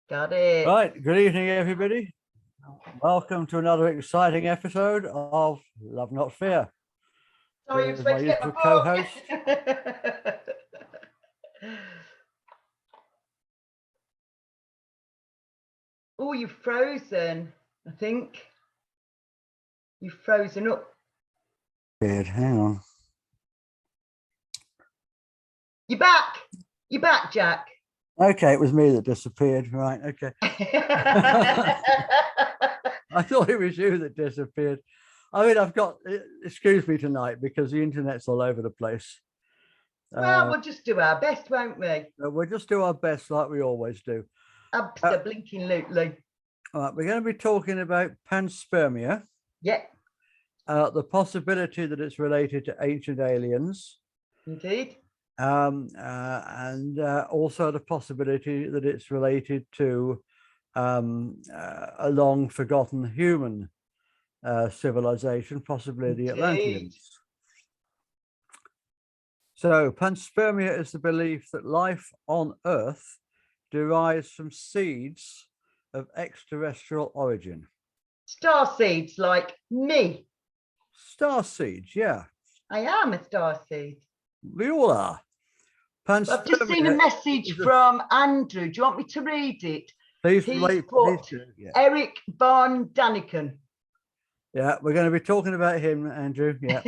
Got it. Right, good evening, everybody. Welcome to another exciting episode of Love Not Fear. Sorry, With my usual co-host. Oh, you've frozen, I think. You've frozen up. Weird, hang on. You're back. You're back, Jack. Okay, it was me that disappeared. Right, okay. I thought it was you that disappeared. I mean, I've got, excuse me tonight, because the internet's all over the place. Well, we'll just do our best, won't we? We'll just do our best like we always do. Absolutely. All right, we're going to be talking about panspermia. Yeah. The possibility that it's related to ancient aliens. Indeed. And also the possibility that it's related to a long forgotten human civilization, possibly the Atlanteans. So panspermia is the belief that life on Earth derives from seeds of extraterrestrial origin. Star seeds like me. Star seeds, yeah. I am a star seed. We all are. I've just seen a message from Andrew. Do you want me to read it? Please, please do. Yeah. Erich von Däniken. Yeah, we're going to be talking about him, Andrew. Yeah.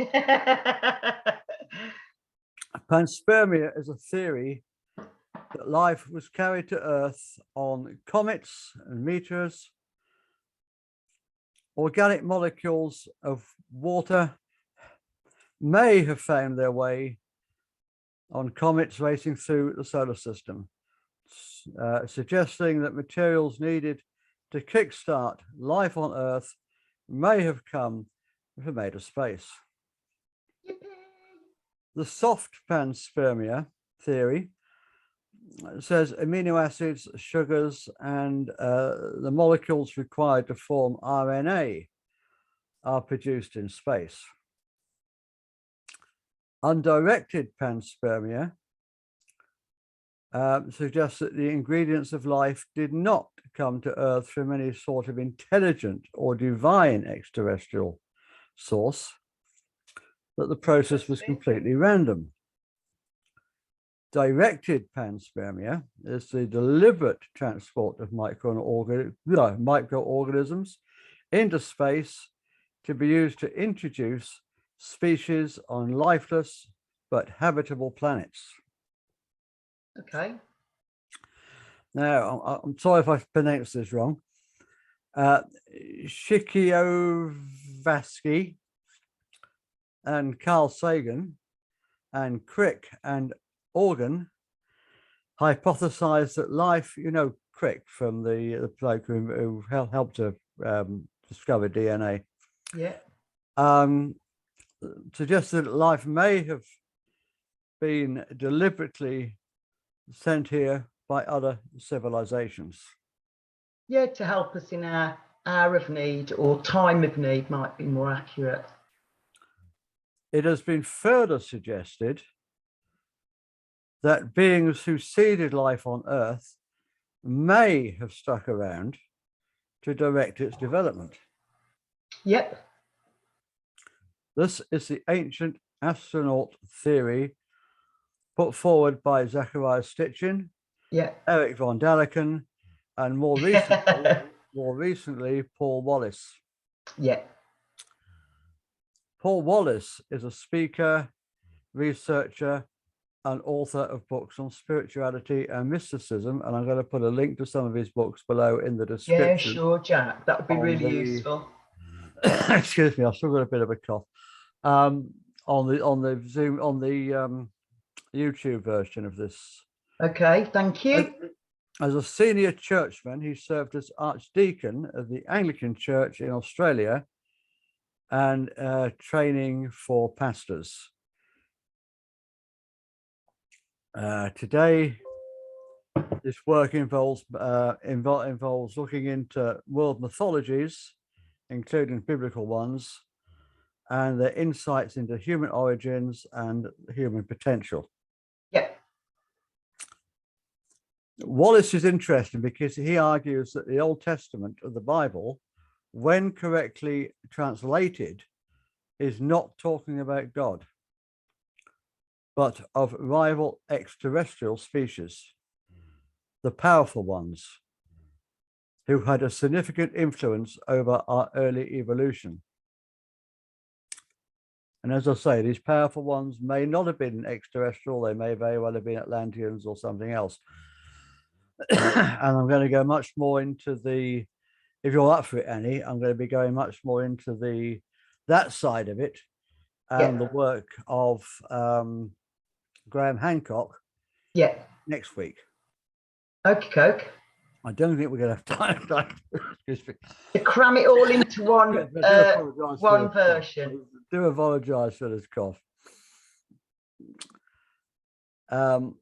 Panspermia is a theory that life was carried to Earth on comets and meteors. Organic molecules of water may have found their way on comets racing through the solar system, suggesting that materials needed to kickstart life on Earth may have come from outer space. The soft panspermia theory says amino acids, sugars, and the molecules required to form RNA are produced in space. Undirected panspermia suggests that the ingredients of life did not come to Earth from any sort of intelligent or divine extraterrestrial source, that the process was completely random. Directed panspermia is the deliberate transport of microorganisms into space to be used to introduce species on lifeless but habitable planets. Okay. Now, I'm sorry if I pronounced this wrong. Shikiovatsky and Carl Sagan and Crick and Organ hypothesized that life, you know, Crick from the bloke who helped to discover DNA. Yeah. Suggested that life may have been deliberately sent here by other civilizations. Yeah, to help us in our hour of need, or time of need might be more accurate. It has been further suggested that beings who seeded life on Earth may have stuck around to direct its development. Yep. This is the ancient astronaut theory put forward by Zecharia Sitchin, Erich von Däniken, and more recently, Paul Wallis. Yeah. Paul Wallis is a speaker, researcher, and author of books on spirituality and mysticism, and I'm going to put a link to some of his books below in the description. Yeah, sure, Jack. That would be really useful. Excuse me, I've still got a bit of a cough. On the Zoom, on the YouTube version of this. Okay, thank you. As a senior churchman, he served as Archdeacon of the Anglican Church in Australia and training for pastors. Today, this work involves looking into world mythologies, including biblical ones, and their insights into human origins and human potential. Yep. Wallis is interesting because he argues that the Old Testament of the Bible, when correctly translated, is not talking about God, but of rival extraterrestrial species, the powerful ones, who had a significant influence over our early evolution. And as I say, these powerful ones may not have been extraterrestrial, they may very well have been Atlanteans or something else. And I'm going to go much more into the, if you're up for it, Annie, I'm going to be going much more into that side of it and the work of Graham Hancock next week. Okay, Coke. I don't think we're going to have time to cram it all into one one version. I do apologise for this cough. So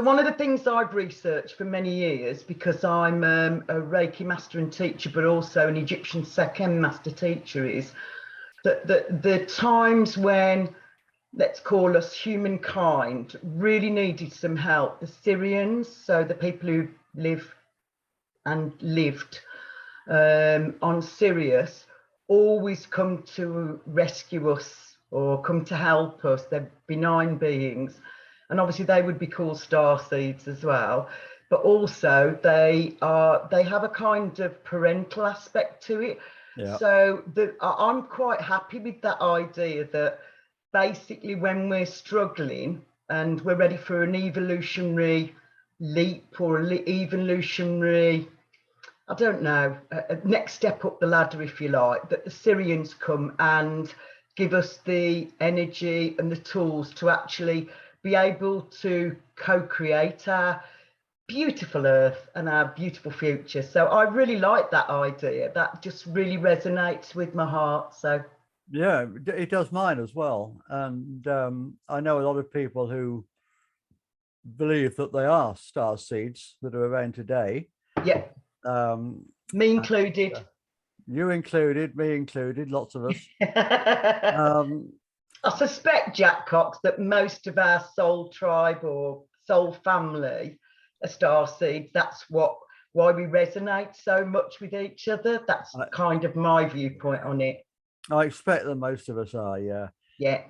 one of the things I've researched for many years, because I'm a Reiki master and teacher, but also an Egyptian Sitchin master teacher, is that the times when, let's call us humankind, really needed some help, the Syrians, so the people who live and lived on Sirius, always come to rescue us or come to help us. They're benign beings, and obviously they would be called star seeds as well, but also they have a kind of parental aspect to it. So I'm quite happy with that idea that basically when we're struggling and we're ready for an evolutionary leap or an evolutionary, I don't know, a next step up the ladder, if you like, that the Syrians come and give us the energy and the tools to actually be able to co-create our beautiful earth and our beautiful future. So I really like that idea. That just really resonates with my heart. So yeah, it does mine as well. And I know a lot of people who believe that they are star seeds that are around today. Yeah. Me included. You included, me included, lots of us. I suspect, Jack Cox, that most of our soul tribe or soul family are star seeds. That's why we resonate so much with each other. That's kind of my viewpoint on it. I expect that most of us are, yeah. Yeah.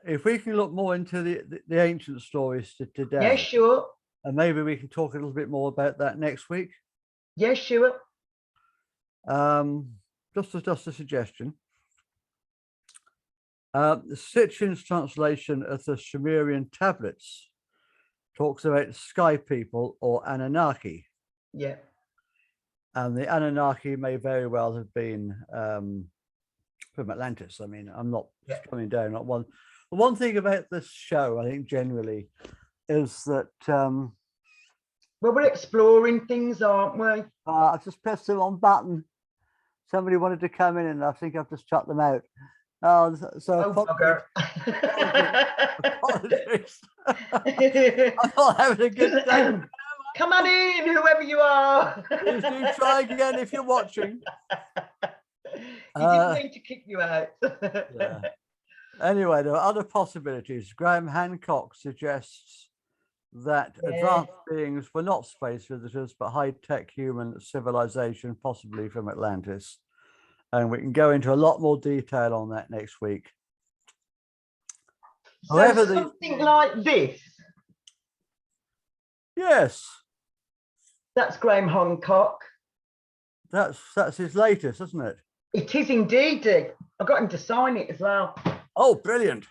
If we can look more into the ancient stories today. Yeah, sure. And maybe we can talk a little bit more about that next week. Yeah, sure. Just a suggestion. The Sitchin's translation of the Sumerian tablets talks about sky people or Anunnaki. Yeah. And the Anunnaki may very well have been from Atlantis. I mean, I'm not coming down on one. One thing about this show, I think generally, is that well, we're exploring things, aren't we? I've just pressed the wrong button. Somebody wanted to come in and I think I've just shut them out. Bugger. Apologies. I'm not having a good day. Come on in, whoever you are. Please do try again if you're watching. He didn't mean to kick you out. Yeah. Anyway, there are other possibilities. Graham Hancock suggests that advanced beings were not space visitors, but high-tech human civilization, possibly from Atlantis. And we can go into a lot more detail on that next week. So however, something like this. Yes. That's Graham Hancock. That's his latest, isn't it? It is indeed. I got him to sign it as well. Oh, brilliant.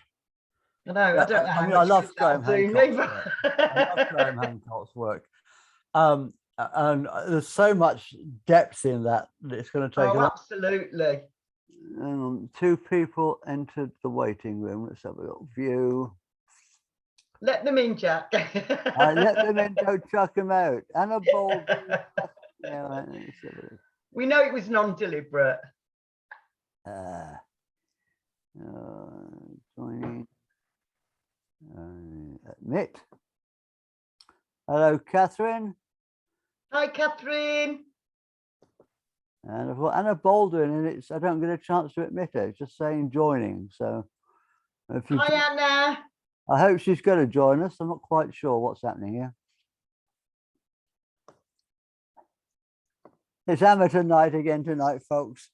I know. I don't know how much I love Graham Hancock's work. I love Graham Hancock's work. And there's so much depth in that it's going to take. Oh, absolutely. Two people entered the waiting room. Let's have a little view. Let them in, Jack. Let them in. Don't chuck them out. Anna Baldwin. Yeah, right, we know it was non-deliberate. Joining. Admit. Hello, Catherine. Hi, Catherine. And I've got Anna Baldwin, and I don't get a chance to admit her. It's just saying joining. So, hi, Anna. I hope she's going to join us. I'm not quite sure what's happening here. It's amateur night again tonight, folks.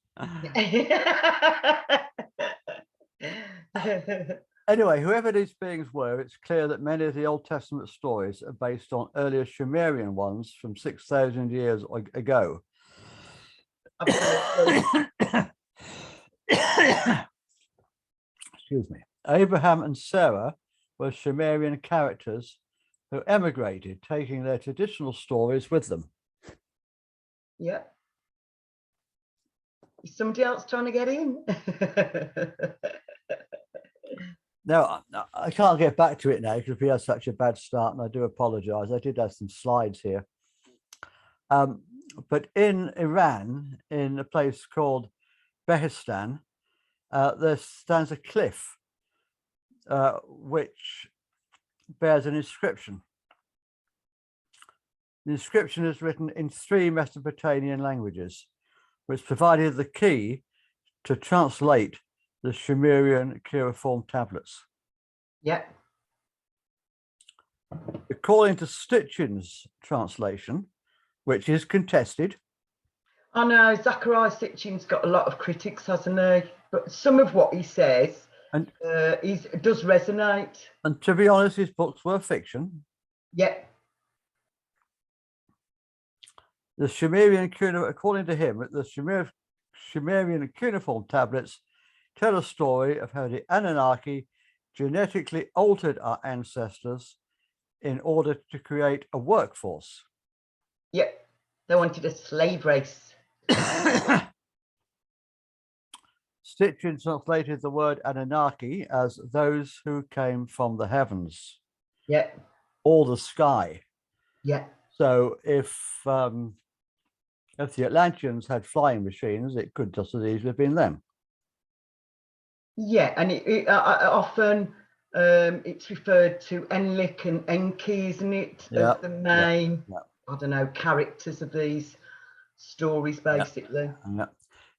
Anyway, whoever these beings were, it's clear that many of the Old Testament stories are based on earlier Sumerian ones from 6,000 years ago. Excuse me. Abraham and Sarah were Sumerian characters who emigrated, taking their traditional stories with them. Yeah. Is somebody else trying to get in? No, I can't get back to it now because we had such a bad start, and I do apologize. I did have some slides here. But in Iran, in a place called Behistan, there stands a cliff which bears an inscription. The inscription is written in 3 Mesopotamian languages, which provided the key to translate the Sumerian cuneiform tablets. Yeah. According to Sitchin's translation, which is contested. I know Zecharia Sitchin's got a lot of critics, hasn't he? But some of what he says does resonate. And to be honest, his books were fiction. Yeah. The Sumerian cuneiform, according to him, the Sumerian cuneiform tablets tell a story of how the Anunnaki genetically altered our ancestors in order to create a workforce. Yeah, they wanted a slave race. Sitchin translated the word Anunnaki as those who came from the heavens. Yeah. Or the sky. Yeah. So if the Atlanteans had flying machines, it could just as easily have been them. Yeah, and it often it's referred to Erich and Enki, isn't it? As the main, I don't know, characters of these stories, basically. Yeah.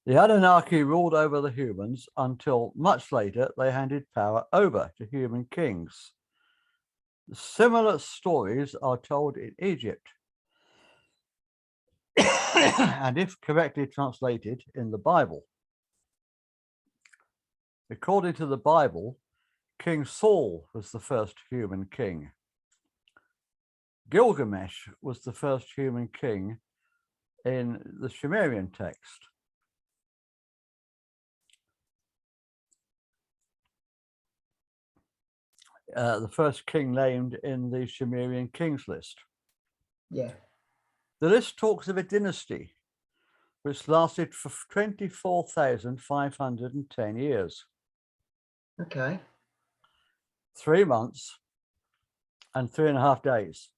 The Anunnaki ruled over the humans until much later they handed power over to human kings. Similar stories are told in Egypt. And if correctly translated in the Bible. According to the Bible, King Saul was the first human king. Gilgamesh was the first human king in the Sumerian text. The first king named in the Sumerian kings list. Yeah. The list talks of a dynasty which lasted for 24,510 years. Okay. 3 months and 3.5 days.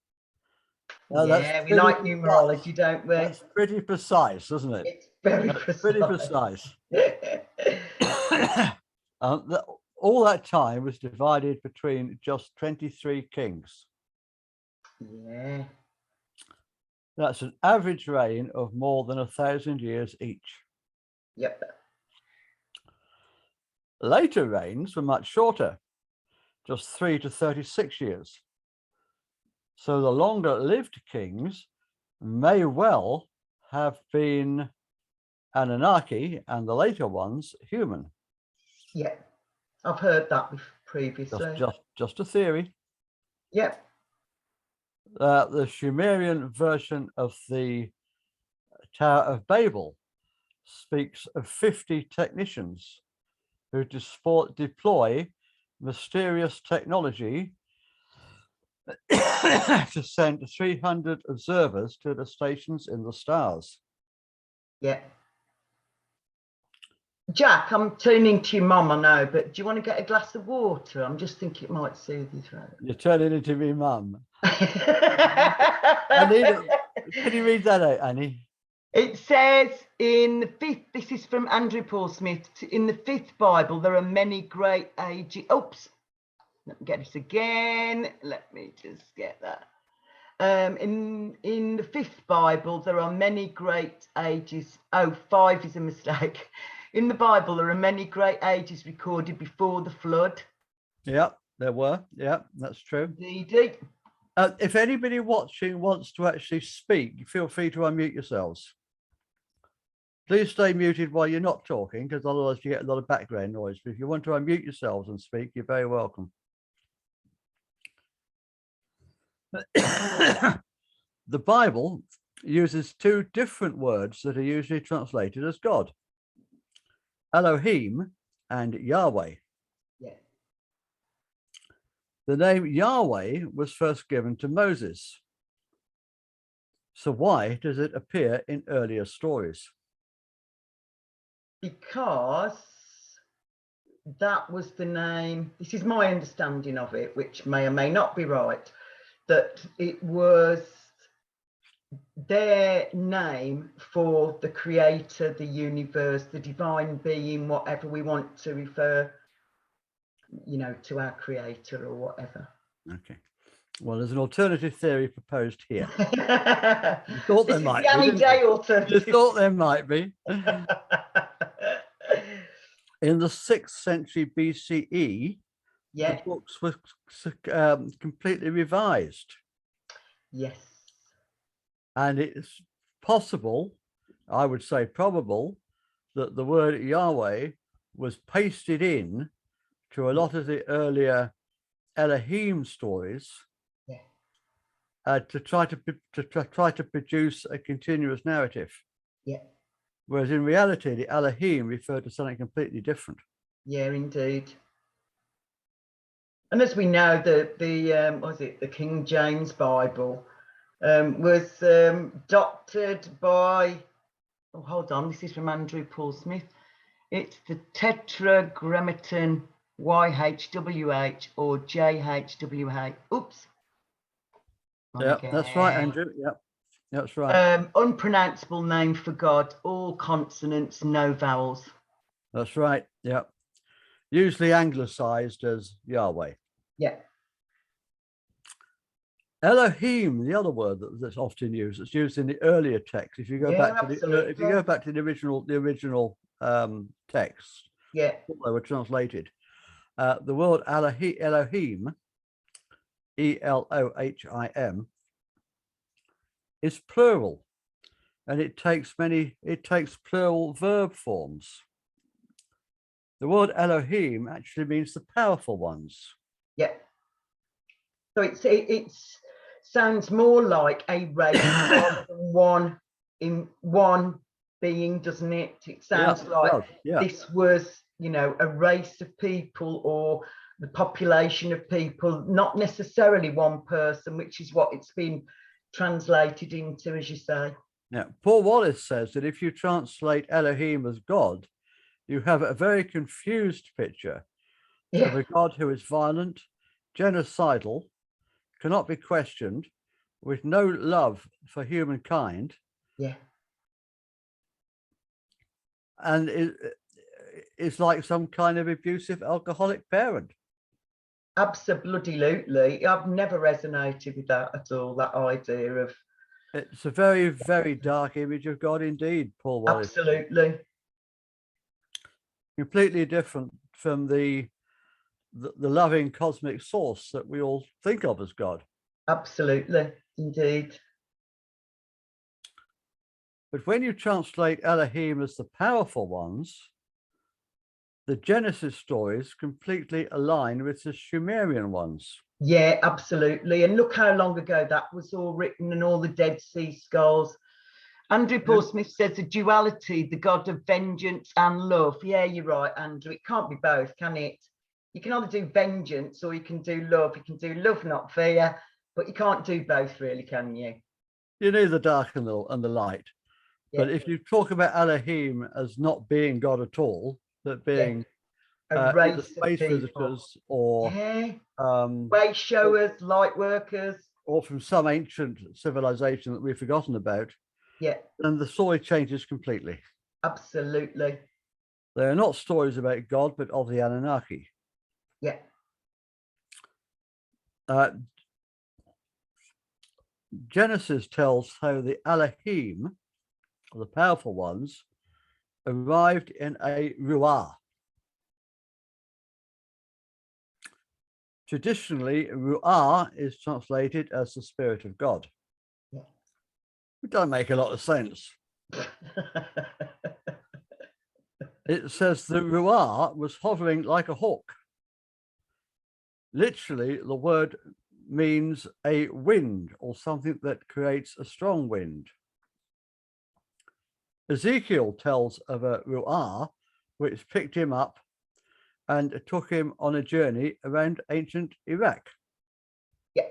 Now, yeah, we like numerology, don't we? That's pretty precise, isn't it? It's very precise. Pretty precise. All that time was divided between just 23 kings. Yeah. That's an average reign of more than 1,000 years each. Yep. Later reigns were much shorter, just 3 to 36 years. So the longer lived kings may well have been Anunnaki and the later ones human. Yeah, I've heard that previously. Just a theory. Yep. The Sumerian version of the Tower of Babel speaks of 50 technicians who deploy mysterious technology to send 300 observers to the stations in the stars. Yeah. Jack, I'm turning to your mum, I know, but do you want to get a glass of water? I'm just thinking it might soothe your throat. You're turning into me mum. Can you read that out, Annie? It says in the 5th, this is from Andrew Paul Smith, in the 5th Bible, there are many great ages. Oops, let me get it again. Let me just get that. In the 5th Bible, there are many great ages. Oh, 5 is a mistake. In the Bible, there are many great ages recorded before the flood. Yeah, there were. Yeah, that's true. Indeed. If anybody watching wants to actually speak, feel free to unmute yourselves. Please stay muted while you're not talking, because otherwise you get a lot of background noise. But if you want to unmute yourselves and speak, you're very welcome. The Bible uses two different words that are usually translated as God: Elohim and Yahweh. Yeah. The name Yahweh was first given to Moses. So why does it appear in earlier stories? Because that was the name, this is my understanding of it, which may or may not be right, that it was their name for the creator, the universe, the divine being, whatever we want to refer, you know, to our creator or whatever. Okay. Well, there's an alternative theory proposed here. You thought there might be. Any day alternative. You thought there might be. In the 6th century BCE, yeah, the books were completely revised. Yes. And it's possible, I would say probable, that the word Yahweh was pasted in to a lot of the earlier Elohim stories, yeah, to try to produce a continuous narrative. Yeah. Whereas in reality, the Elohim referred to something completely different. Yeah, indeed. And as we know, the King James Bible was doctored by, oh, hold on, this is from Andrew Paul Smith. It's the Tetragrammaton YHWH or JHWH. Oops. Yeah, that's right, Andrew. Yeah, that's right. Unpronounceable name for God, all consonants, no vowels. That's right. Yeah. Usually anglicized as Yahweh. Yeah. Elohim, the other word that's often used, it's used in the earlier text. If you go back to the original text, yeah, they were translated. The word Elohim, Elohim, is plural, and it takes plural verb forms. The word Elohim actually means the powerful ones. Yeah. So it sounds more like a race rather than one being, doesn't it? It sounds like this was, you know, a race of people or the population of people, not necessarily one person, which is what it's been translated into, as you say. Yeah. Paul Wallis says that if you translate Elohim as God, you have a very confused picture of a God who is violent, genocidal, cannot be questioned, with no love for humankind. Yeah. And is like some kind of abusive alcoholic parent. Absolutely. I've never resonated with that at all, that idea of... It's a very, very dark image of God indeed, Paul Wallis. Absolutely. Completely different from the loving cosmic source that we all think of as God. Absolutely, indeed. But when you translate Elohim as the powerful ones, the Genesis stories completely align with the Sumerian ones. Yeah, absolutely. And look how long ago that was all written, and all the Dead Sea Scrolls. Andrew Paul Smith says the duality, the God of vengeance and love. Yeah, you're right, Andrew. It can't be both, can it? You can either do vengeance or you can do love. You can do love, not fear, but you can't do both, really, can you? You need the dark and the light. Yeah. But if you talk about Elohim as not being God at all, but being a race of space visitors or way showers, light workers, or from some ancient civilization that we've forgotten about, then the story changes completely. Absolutely. They are not stories about God, but of the Anunnaki. Yeah. Genesis tells how the Elohim, the powerful ones, arrived in a ruah. Traditionally, ruah is translated as the spirit of God. Yeah. It doesn't make a lot of sense. It says the Ruah was hovering like a hawk. Literally, the word means a wind or something that creates a strong wind. Ezekiel tells of a Ruah which picked him up and took him on a journey around ancient Iraq. Yeah.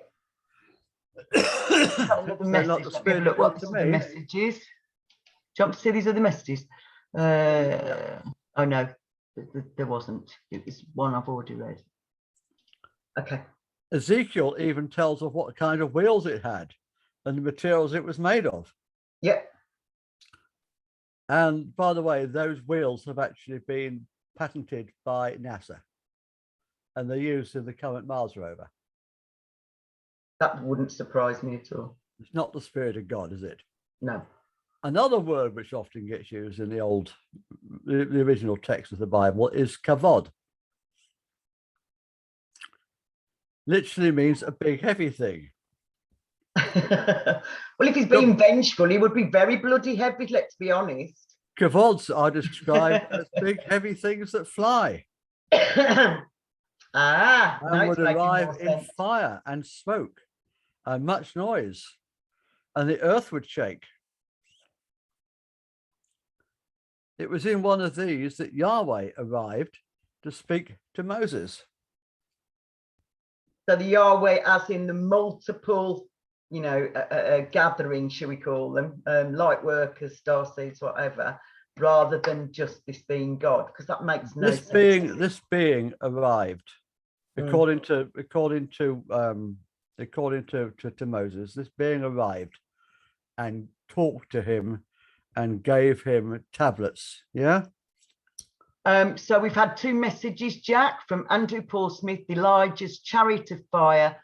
Not the spirit of God to me. Messages. Jump to see these other messages. Oh no, there wasn't. It was one I've already read. Okay. Ezekiel even tells of what kind of wheels it had and the materials it was made of. Yeah. And by the way, those wheels have actually been patented by NASA and they're used in the current Mars rover. That wouldn't surprise me at all. It's not the spirit of God, is it? No. Another word which often gets used in the original text of the Bible is kavod. Literally means a big heavy thing. Well, if he's being vengeful, he would be very bloody heavy, let's be honest. Kavods are described as big heavy things that fly. And would arrive in fire and smoke and much noise, and the earth would shake. It was in one of these that Yahweh arrived to speak to Moses. So the Yahweh, as in the multiple, gathering, shall we call them, light workers, starseeds, whatever, rather than just this being God, because that makes no sense. This being arrived, according to Moses, this being arrived and talked to him and gave him tablets. Yeah. So we've had two messages, Jack, from Andrew Paul Smith, Elijah's chariot of fire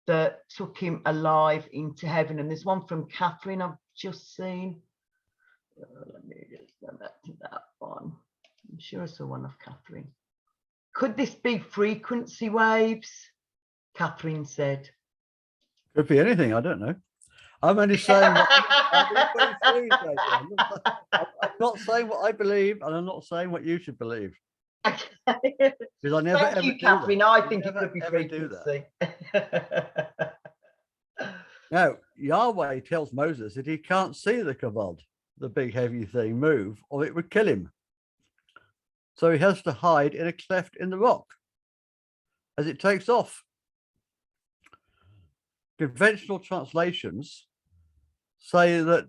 that took him alive into heaven. And there's one from Catherine I've just seen. Let me just go back to that one. I'm sure I saw one of Catherine. Could this be frequency waves? Catherine said. Could be anything, I don't know. I'm only saying I'm not saying what I believe, and I'm not saying what you should believe. Okay. Because I never Thank you, Catherine. I think it could be frequency. Now, Yahweh tells Moses that he can't see the kavod, the big heavy thing, move, or it would kill him. So he has to hide in a cleft in the rock as it takes off. Conventional translations say that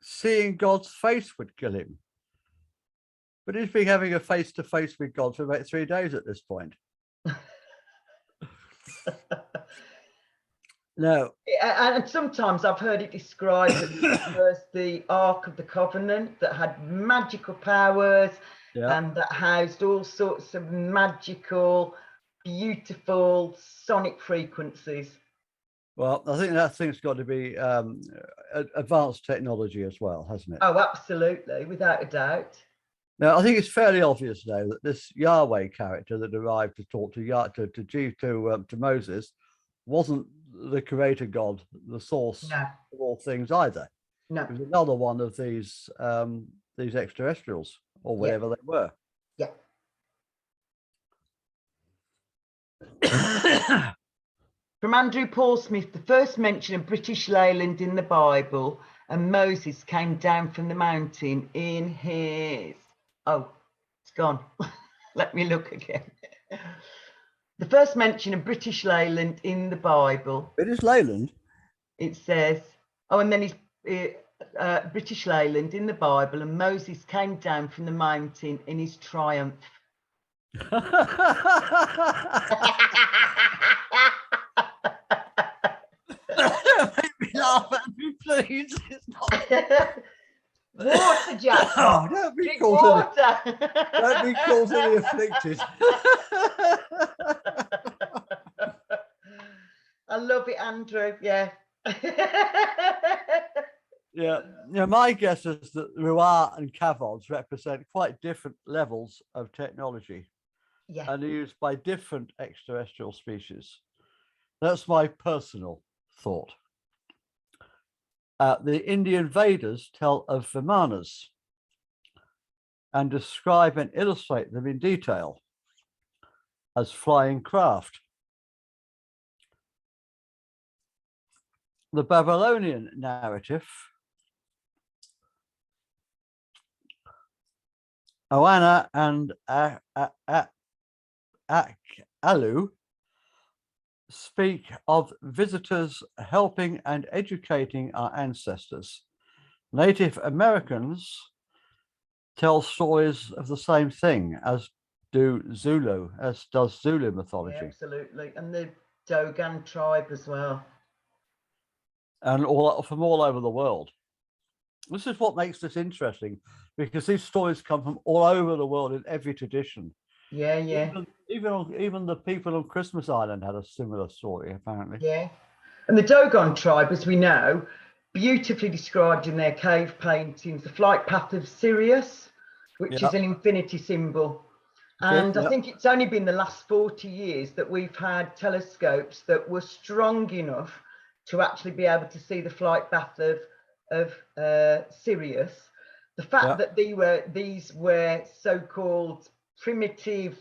seeing God's face would kill him. But he's been having a face-to-face with God for about 3 days at this point. No. And sometimes I've heard it described as the Ark of the Covenant that had magical powers and that housed all sorts of magical, beautiful sonic frequencies. Well, I think that thing's got to be advanced technology as well, hasn't it? Oh, absolutely, without a doubt. Now, I think it's fairly obvious now that this Yahweh character that arrived to talk to Moses wasn't the creator God, the source of all things either. No, it was another one of these extraterrestrials or whatever they were. Yeah. From Andrew Paul Smith, the first mention of British Leyland in the Bible, and Moses came down from the mountain in his... Oh, it's gone. Let me look again. The first mention of British Leyland in the Bible. British Leyland? It says, and then he's British Leyland in the Bible, and Moses came down from the mountain in his triumph. Make me laugh at me, please. It's not... Water, Jack. Oh, don't be called the afflicted. I love it, Andrew. Yeah. Yeah. My guess is that Ruah and Kavods represent quite different levels of technology. Yeah. And are used by different extraterrestrial species. That's my personal thought. The Indian Vedas tell of Vimanas. and describe and illustrate them in detail as flying craft. The Babylonian narrative, Oanna and Alu, speak of visitors helping and educating our ancestors. Native Americans tell stories of the same thing, as does Zulu mythology. Yeah, absolutely. And the Dogon tribe as well. And from all over the world. This is what makes this interesting, because these stories come from all over the world in every tradition. Yeah, yeah. Even the people on Christmas Island had a similar story, apparently. Yeah. And the Dogon tribe, as we know, beautifully described in their cave paintings the flight path of Sirius, which is an infinity symbol. And I think it's only been the last 40 years that we've had telescopes that were strong enough to actually be able to see the flight path of Sirius. The fact that these were so-called primitive,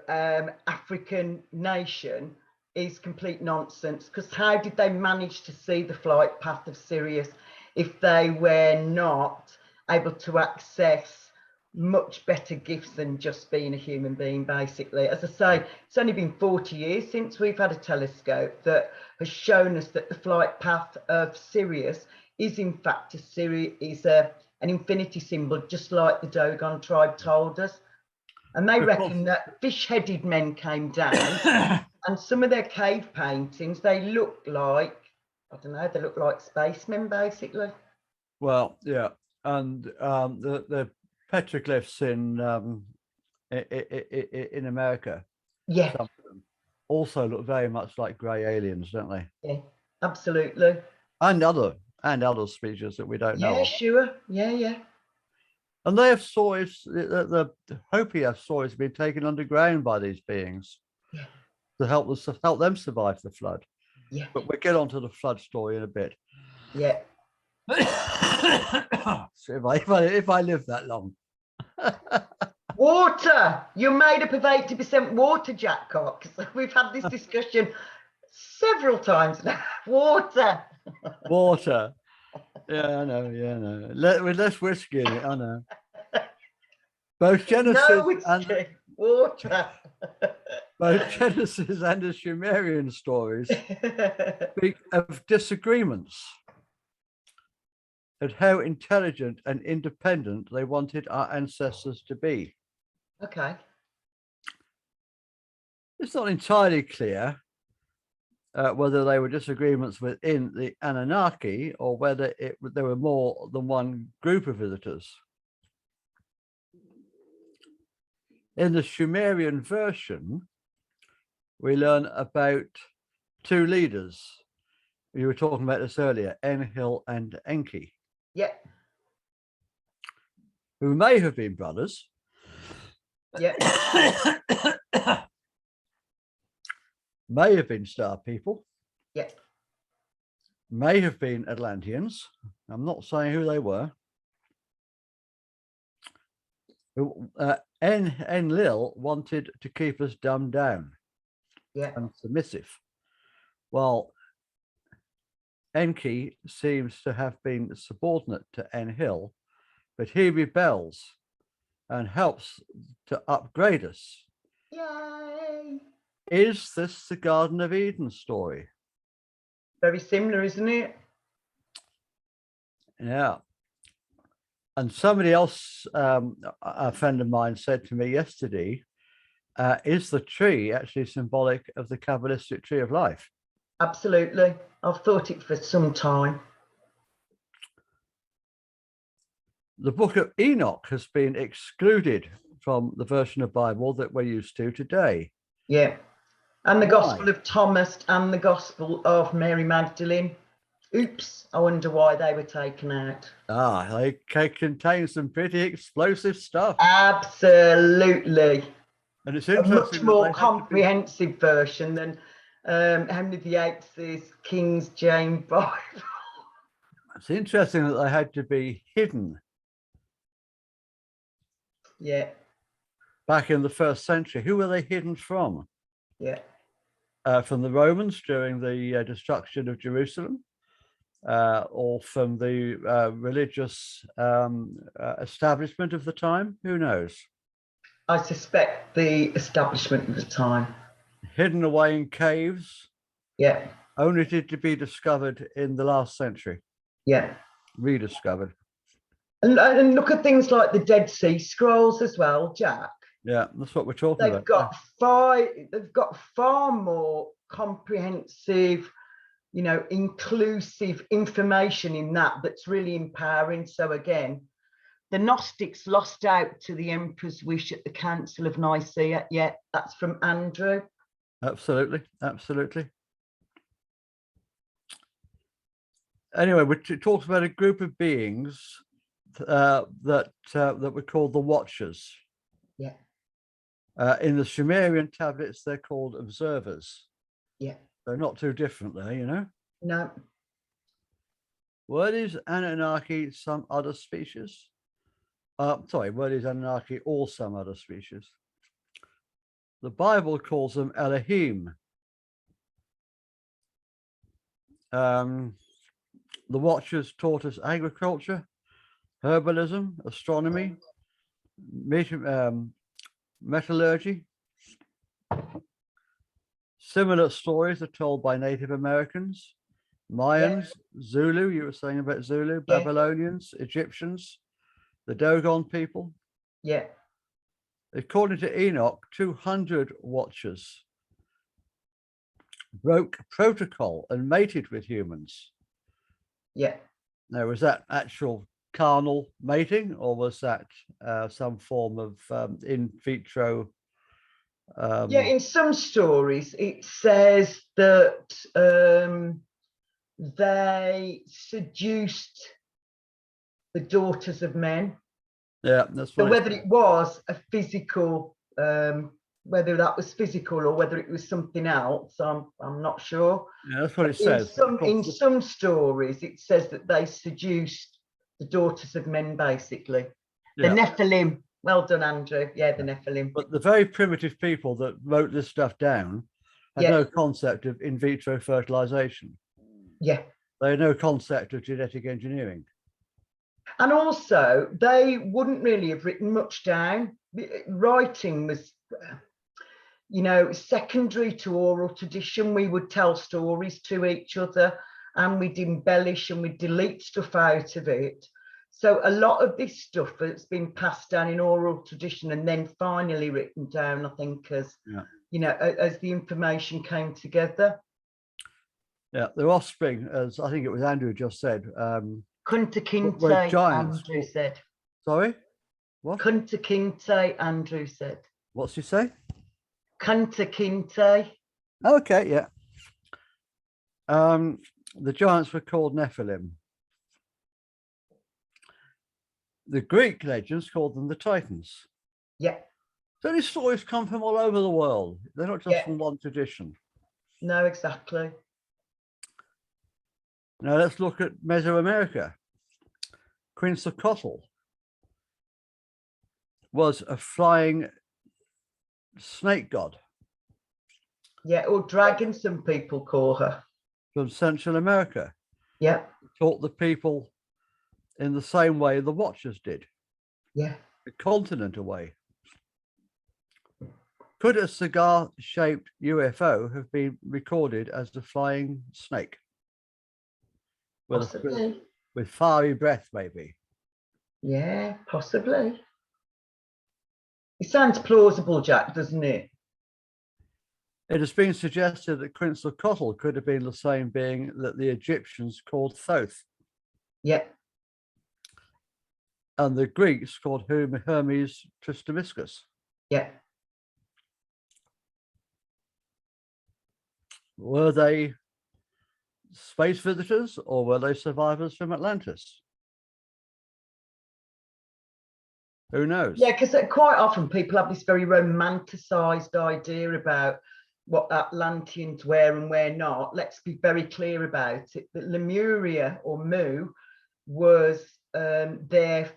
African nation is complete nonsense, because how did they manage to see the flight path of Sirius if they were not able to access much better gifts than just being a human being? Basically, as I say, it's only been 40 years since we've had a telescope that has shown us that the flight path of Sirius is in fact an infinity symbol, just like the Dogon tribe told us. And they reckon that fish-headed men came down and some of their cave paintings, they look like, I don't know, they look like spacemen, basically. Well, yeah. And the petroglyphs in America, yeah, some of them also look very much like grey aliens, don't they? Yeah, absolutely. And other species that we don't know. Yeah, sure. Yeah. And they have stories, the Hopi have stories being taken underground by these beings to help them survive the flood. Yeah. But we'll get onto the flood story in a bit. Yeah. So if I live that long. Water. You're made up of 80% water, Jack Cox. We've had this discussion several times now. Water. Yeah, I know. With less whiskey in it, I know. Both Genesis and water. Both Genesis and the Sumerian stories speak of disagreements and how intelligent and independent they wanted our ancestors to be. Okay. It's not entirely clear whether they were disagreements within the Anunnaki or whether there were more than one group of visitors. In the Sumerian version, we learn about two leaders. You were talking about this earlier, Enki and Enki. Yeah. Who may have been brothers. Yeah. May have been star people. Yeah. May have been Atlanteans. I'm not saying who they were. Enlil wanted to keep us dumbed down and submissive, while Enki seems to have been subordinate to Enlil, but he rebels and helps to upgrade us. Yay! Is this the Garden of Eden story? Very similar, isn't it? Yeah. And somebody else, a friend of mine, said to me yesterday, is the tree actually symbolic of the Kabbalistic tree of life? Absolutely. I've thought it for some time. The book of Enoch has been excluded from the version of Bible that we're used to today. Yeah. And the Gospel of Thomas and the Gospel of Mary Magdalene. Oops, I wonder why they were taken out. They contain some pretty explosive stuff. Absolutely. And it's interesting. A much more comprehensive version than Henry VIII's King James Bible. It's interesting that they had to be hidden Yeah. Back in the 1st century, who were they hidden from? Yeah. From the Romans during the destruction of Jerusalem, or from the religious establishment of the time? Who knows? I suspect the establishment at the time. Hidden away in caves. Yeah. Only to be discovered in the last century. Yeah. Rediscovered. And look at things like the Dead Sea Scrolls as well, Jack. Yeah, that's what we're talking about. They've got far more comprehensive, inclusive information in that's really empowering. So again, the Gnostics lost out to the Emperor's wish at the Council of Nicaea. Yeah, that's from Andrew. Absolutely, absolutely. Anyway, it talks about a group of beings that were called the Watchers. Yeah. In the Sumerian tablets, they're called observers. Yeah. They're not too different there, you know? No. What is Anunnaki some other species? What is Anunnaki or some other species? The Bible calls them Elohim. The Watchers taught us agriculture, herbalism, astronomy, metallurgy. Similar stories are told by Native Americans, Mayans, Zulu, you were saying about Zulu, Babylonians, Egyptians, the Dogon people. Yeah. According to Enoch, 200 Watchers broke protocol and mated with humans. Yeah. Now, was that actual carnal mating, or was that some form of in vitro? In some stories it says that they seduced the daughters of men. Yeah, that's so right. Whether it was a physical, whether that was physical or whether it was something else, I'm not sure. Yeah, that's what it says. In some stories, it says that they seduced the daughters of men, basically. The Nephilim. Well done, Andrew. Yeah, the Nephilim. But the very primitive people that wrote this stuff down had no concept of in vitro fertilization. Yeah. They had no concept of genetic engineering. And also, they wouldn't really have written much down. Writing was, secondary to oral tradition. We would tell stories to each other and we'd embellish and we'd delete stuff out of it. So a lot of this stuff has been passed down in oral tradition and then finally written down, I think, as the information came together. Yeah, their offspring, as I think it was Andrew just said, Kunta Kinte, Andrew said. Sorry? What? Kunta Kinte, Andrew said. What's he say? Kunta Kinte. Okay, yeah. The giants were called Nephilim. The Greek legends called them the Titans. Yeah. So these stories come from all over the world. They're not just from one tradition. No, exactly. Now let's look at Mesoamerica. Quetzalcoatl was a flying snake god. Yeah, or dragon, some people call her. From Central America. Yeah. Taught the people in the same way the Watchers did. Yeah. A continent away. Could a cigar-shaped UFO have been recorded as a flying snake? Possibly. With fiery breath, maybe. Yeah, possibly. It sounds plausible, Jack, doesn't it? It has been suggested that Quetzalcoatl could have been the same being that the Egyptians called Thoth. Yeah. And the Greeks called Hermes Trismegistus. Yeah. Were they space visitors or were they survivors from Atlantis? Who knows? Yeah, because quite often people have this very romanticized idea about what Atlanteans were and were not. Let's be very clear about it. That Lemuria or Mu was there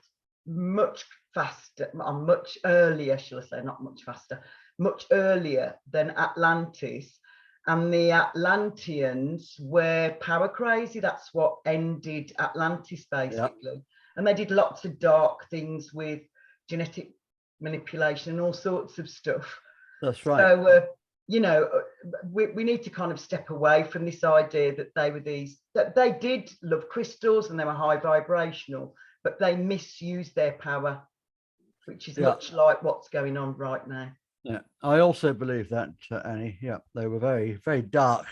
much faster, much earlier, shall I say, not much faster, much earlier than Atlantis. And the Atlanteans were power crazy. That's what ended Atlantis, basically. Yeah. And they did lots of dark things with genetic manipulation and all sorts of stuff. That's right. So, you know, we need to kind of step away from this idea that they were that they did love crystals and they were high vibrational, but they misused their power, which is much like what's going on right now. Yeah, I also believe that, Annie. Yeah, they were very, very dark.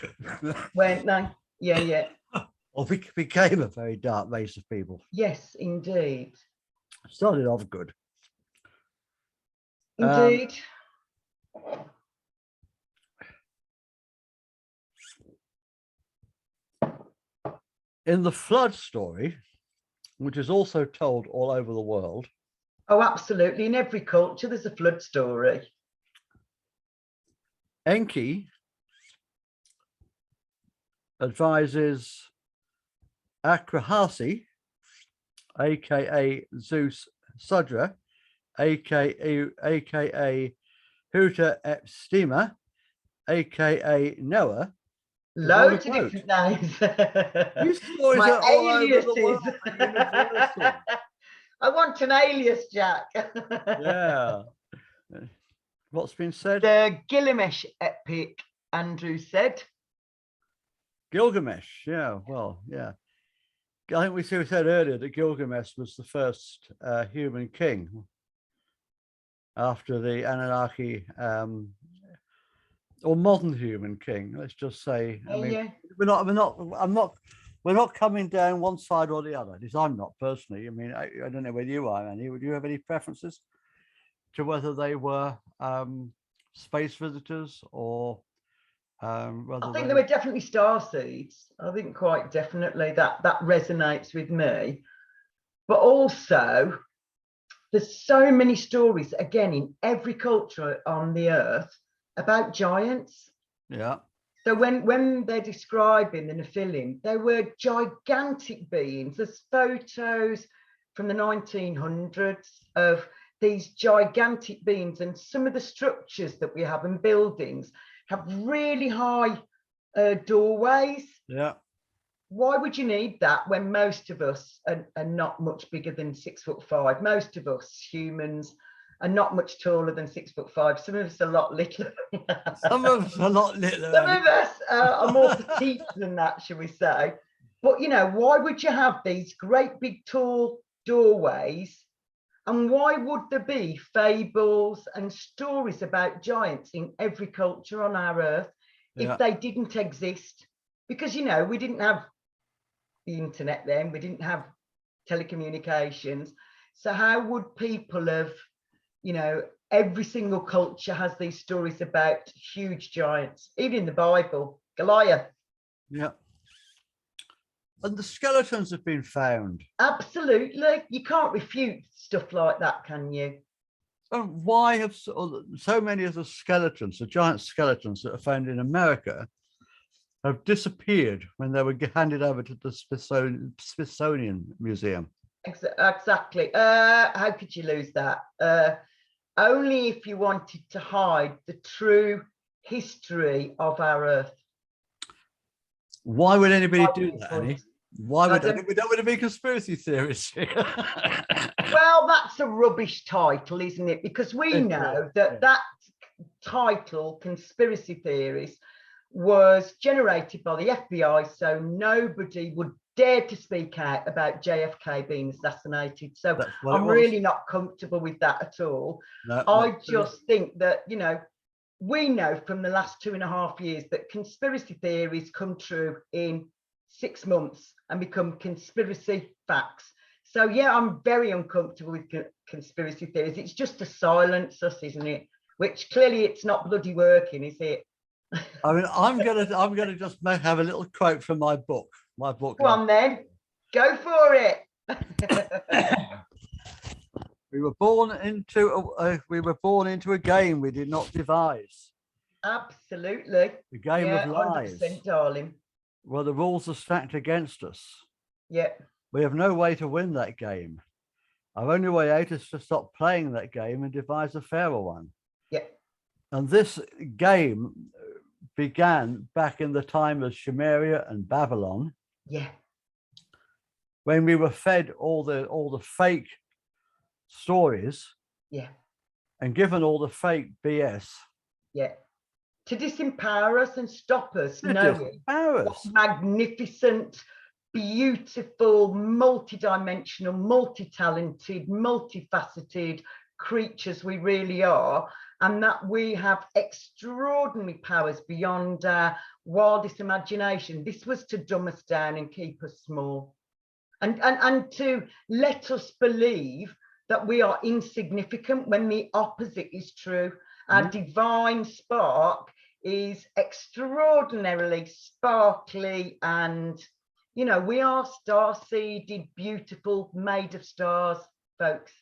Weren't they? Yeah, yeah. Or became a very dark race of people. Yes, indeed. Started off good. Indeed. In the flood story, which is also told all over the world. Oh, absolutely. In every culture, there's a flood story. Enki advises Akrahasi, aka Zeus Sudra, aka Huta Epstema, aka Noah. Loads of different names. These stories My are all aliases. over the world, universal. I want an alias, Jack. Yeah. What's been said? The Gilgamesh epic, Andrew said. Gilgamesh, yeah, well, yeah. I think we said earlier that Gilgamesh was the first human king after the Anunnaki, or modern human king. Let's just say. I mean, yeah. We're not coming down one side or the other. At least I'm not personally. I mean, I don't know whether you are, Annie. Would you have any preferences to whether they were space visitors or I think they were definitely star seeds. I think quite definitely that resonates with me. But also, there's so many stories, again, in every culture on the earth about giants. Yeah. So when they're describing the Nephilim, they were gigantic beings. There's photos from the 1900s of these gigantic beings, and some of the structures that we have in buildings have really high doorways. Yeah. Why would you need that when most of us are not much bigger than 6'5"? Most of us humans are not much taller than 6'5". Some of us are a lot littler. Some of us are a lot littler. Some of us are more petite than that, shall we say? But you know, why would you have these great big tall doorways? And why would there be fables and stories about giants in every culture on our earth if they didn't exist? Because, you know, we didn't have the internet then, we didn't have telecommunications. So how would people have, you know, every single culture has these stories about huge giants, even in the Bible, Goliath. Yeah. And the skeletons have been found. Absolutely. You can't refute stuff like that, can you? And why have so many of the skeletons, the giant skeletons that are found in America, have disappeared when they were handed over to the Smithsonian Museum? Exactly. How could you lose that? Only if you wanted to hide the true history of our Earth. Why would anybody do that, Annie? Why would we don't want to be conspiracy theorists? Well, that's a rubbish title, isn't it? Because we know that that title, conspiracy theories, was generated by the FBI, so nobody would dare to speak out about JFK being assassinated. So I'm really not comfortable with that at all. No, I just think that, you know, we know from the last 2.5 years that conspiracy theories come true in 6 months and become conspiracy facts. So yeah, I'm very uncomfortable with conspiracy theories. It's just to silence us, isn't it? Which clearly it's not bloody working, is it? I mean, I'm gonna just have a little quote from my book. Go on then, go for it. We were born into a game we did not devise. Absolutely. The game of lies. 100%, darling. Well, the rules are stacked against us. Yeah. We have no way to win that game. Our only way out is to stop playing that game and devise a fairer one. Yeah. And this game began back in the time of Sumeria and Babylon. Yeah. When we were fed all the fake stories. Yeah. And given all the fake BS. Yeah. To disempower us and stop us knowing what magnificent, beautiful, multi-dimensional, multi-talented, multifaceted creatures we really are, and that we have extraordinary powers beyond our wildest imagination. This was to dumb us down and keep us small, and to let us believe that we are insignificant when the opposite is true. Our divine spark is extraordinarily sparkly, and you know, we are star-seeded, beautiful, made of stars, folks.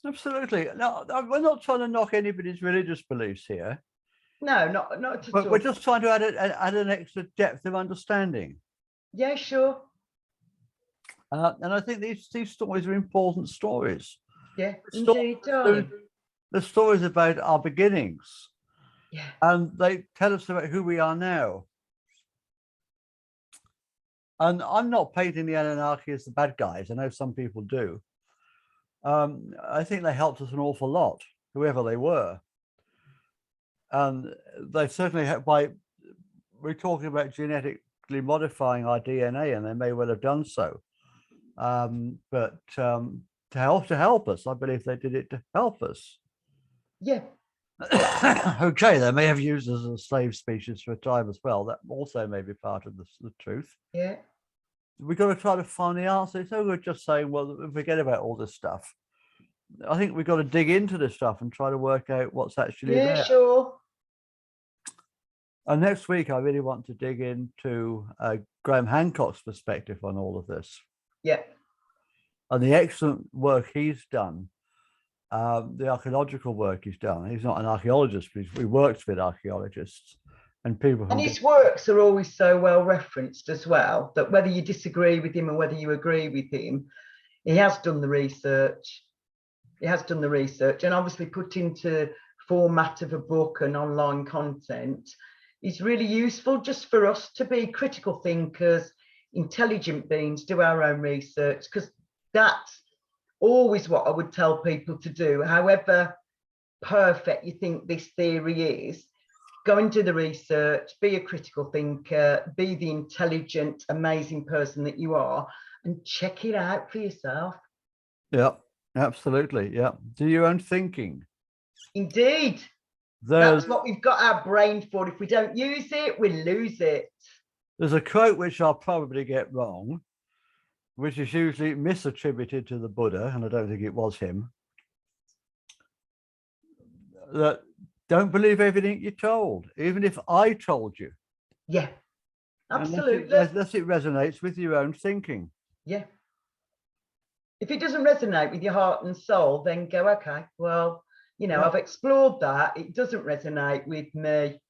Absolutely. No, we're not trying to knock anybody's religious beliefs here. No, not at all. But we're just trying to add an extra depth of understanding. Yeah, sure. And I think these stories are important stories. Yeah, indeed, darling. The stories about our beginnings. Yeah. And they tell us about who we are now. And I'm not painting the Anunnaki as the bad guys. I know some people do. I think they helped us an awful lot, whoever they were. And they certainly have, we're talking about genetically modifying our DNA, and they may well have done so. But to help us, I believe they did it to help us. Yeah. Okay, they may have used us as a slave species for a time as well. That also may be part of the truth. Yeah. We've got to try to find the answer. It's no good just saying, well, forget about all this stuff. I think we've got to dig into this stuff and try to work out what's actually there. Yeah, sure. And next week, I really want to dig into Graham Hancock's perspective on all of this. Yeah. And the excellent work he's done, the archaeological work he's done. He's not an archaeologist, but he works with archaeologists and people. And his works are always so well referenced as well, that whether you disagree with him or whether you agree with him, he has done the research. He has done the research, and obviously put into format of a book and online content is really useful just for us to be critical thinkers, intelligent beings, do our own research, because that's always what I would tell people to do. However perfect you think this theory is, go and do the research, be a critical thinker, be the intelligent, amazing person that you are, and check it out for yourself. Yeah, absolutely. Yeah. Do your own thinking. Indeed. That's what we've got our brain for. If we don't use it, we lose it. There's a quote which I'll probably get wrong, which is usually misattributed to the Buddha, and I don't think it was him. That don't believe everything you're told, even if I told you. Yeah, absolutely. Unless it resonates with your own thinking. Yeah. If it doesn't resonate with your heart and soul, then go, okay, well, you know, I've explored that. It doesn't resonate with me.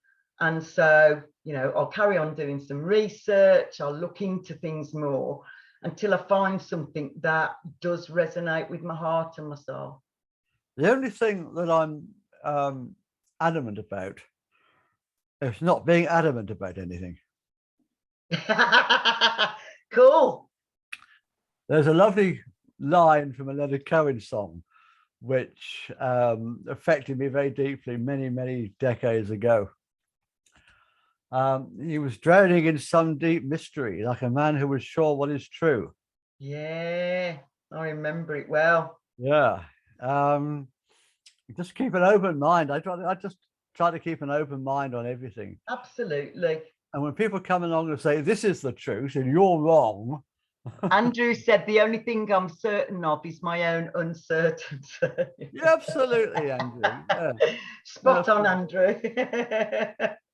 And so, you know, I'll carry on doing some research. I'll look into things more until I find something that does resonate with my heart and my soul. The only thing that I'm adamant about is not being adamant about anything. Cool. There's a lovely line from a Leonard Cohen song which affected me very deeply many decades ago. He was drowning in some deep mystery, like a man who was sure what is true. Yeah, I remember it well. Yeah. Just keep an open mind. I just try to keep an open mind on everything. Absolutely. And when people come along and say, this is the truth and you're wrong. Andrew said, the only thing I'm certain of is my own uncertainty. Yeah, absolutely, Andrew. Yeah. Spot on, Andrew.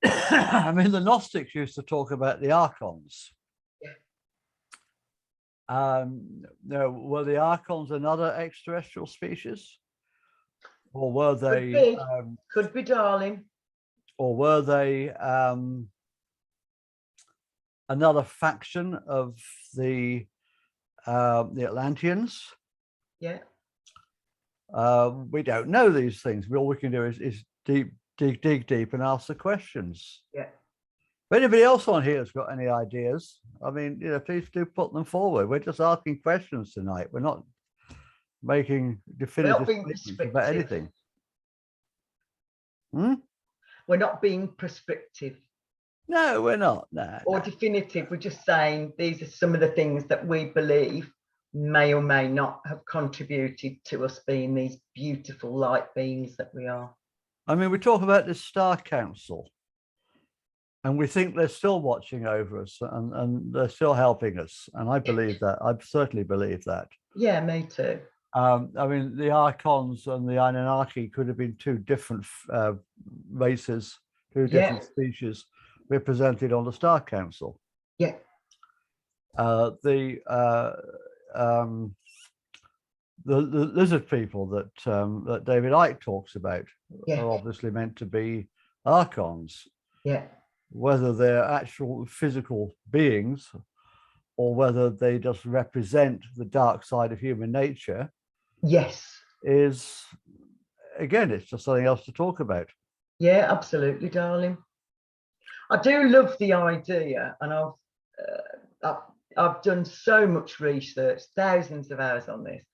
I mean, the Gnostics used to talk about the archons. Yeah. No, were the archons another extraterrestrial species? Or were they... Could be, darling. Or were they another faction of the Atlanteans? Yeah. We don't know these things. All we can do is dig deep and ask the questions. Yeah. If anybody else on here has got any ideas, I mean, please do put them forward. We're just asking questions tonight. We're not making definitive statements about anything. We're not being prescriptive. No, we're not. No, or definitive. We're just saying these are some of the things that we believe may or may not have contributed to us being these beautiful light beings that we are. I mean, we talk about this Star Council, and we think they're still watching over us, and they're still helping us. And I believe that. I certainly believe that. Yeah, me too. I mean, the Archons and the Anunnaki could have been two different races, two different species represented on the Star Council. Yeah. The lizard people that David Icke talks about are obviously meant to be Archons. Yeah. Whether they're actual physical beings or whether they just represent the dark side of human nature. Yes. Is, again, it's just something else to talk about. Yeah, absolutely, darling. I do love the idea, and I've done so much research, thousands of hours on this.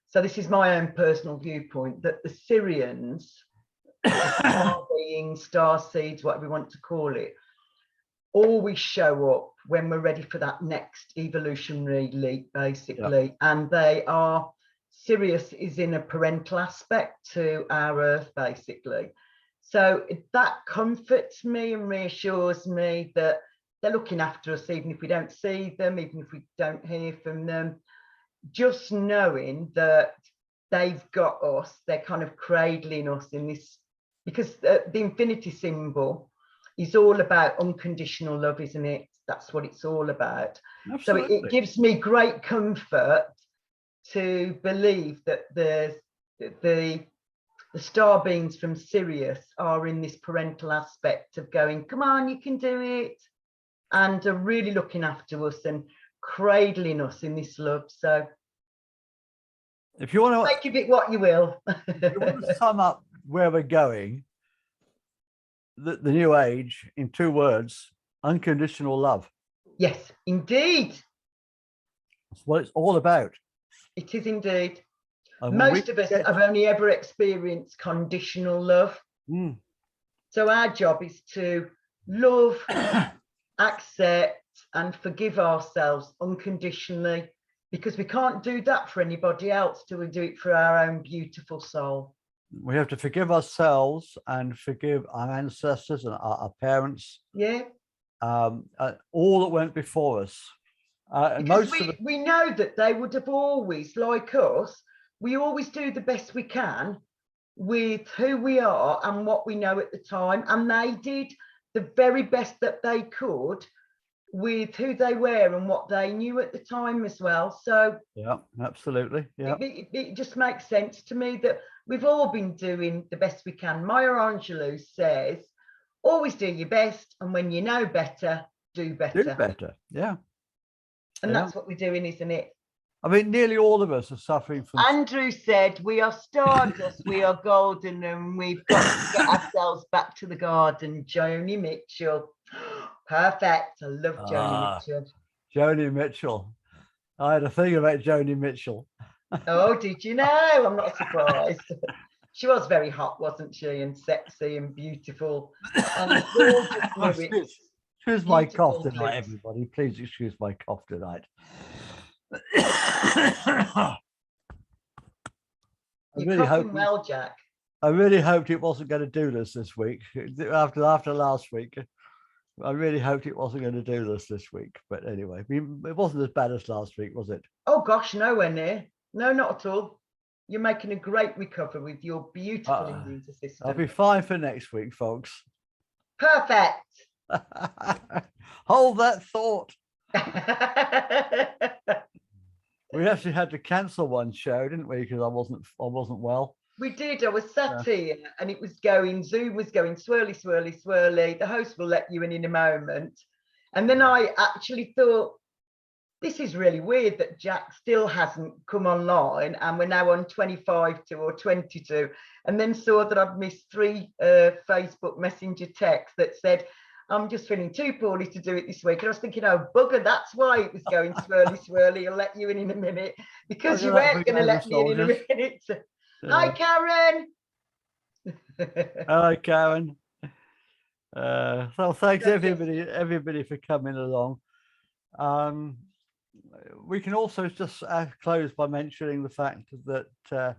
So this is my own personal viewpoint, that the Syrians, star beings, star seeds, whatever we want to call it, always show up when we're ready for that next evolutionary leap, basically. And they are, Sirius is in a parental aspect to our Earth, basically. So that comforts me and reassures me that they're looking after us, even if we don't see them, even if we don't hear from them. Just knowing that they've got us, they're kind of cradling us in this, because the infinity symbol is all about unconditional love, isn't it? That's what it's all about. Absolutely. So it gives me great comfort to believe that the star beings from Sirius are in this parental aspect of going, come on, you can do it, and are really looking after us and cradling us in this love. So if you want to make of it what you will. If you want to sum up where we're going, the new age, in 2 words: unconditional love. Yes, indeed. That's what it's all about. It is indeed. Most of us have only ever experienced conditional love. So our job is to love, accept and forgive ourselves unconditionally, because we can't do that for anybody else till we do it for our own beautiful soul. We have to forgive ourselves and forgive our ancestors and our parents. Yeah. All that went before us. Because we know that they would have always, like us, we always do the best we can with who we are and what we know at the time. And they did the very best that they could with who they were and what they knew at the time as well. So yeah, absolutely. Yeah, it just makes sense to me that we've all been doing the best we can. Maya Angelou says, always do your best, and when you know better, do better. Do better, yeah. And that's what we're doing, isn't it? I mean, nearly all of us are suffering from... Andrew said, we are stardust, we are golden, and we've got to get ourselves back to the garden. Joni Mitchell. Perfect. I love Joni Mitchell. Joni Mitchell. I had a thing about Joni Mitchell. Oh, did you know? I'm not surprised. She was very hot, wasn't she? And sexy and beautiful. And gorgeous. Excuse my cough tonight, everybody. Please excuse my cough tonight. I really hope well, Jack. I really hoped it wasn't going to do this week. After last week, I really hoped it wasn't going to do this week. But anyway, it wasn't as bad as last week, was it? Oh gosh, nowhere near. No, not at all. You're making a great recovery with your beautiful immune system. I'll be fine for next week, folks. Perfect. Hold that thought. We actually had to cancel one show, didn't we? Because I wasn't well. We did. I was sat here and it was going, Zoom was going swirly, swirly, swirly. The host will let you in a moment. And then I actually thought, this is really weird that Jack still hasn't come online, and we're now on 25 to or 22, and then saw that I've missed 3 Facebook Messenger texts that said, I'm just feeling too poorly to do it this week. And I was thinking, oh, bugger, that's why it was going swirly. I'll let you in a minute, because you weren't going to let me in a minute. Hi, Karen. Hi, Karen. So thanks everybody for coming along. We can also just close by mentioning the fact that the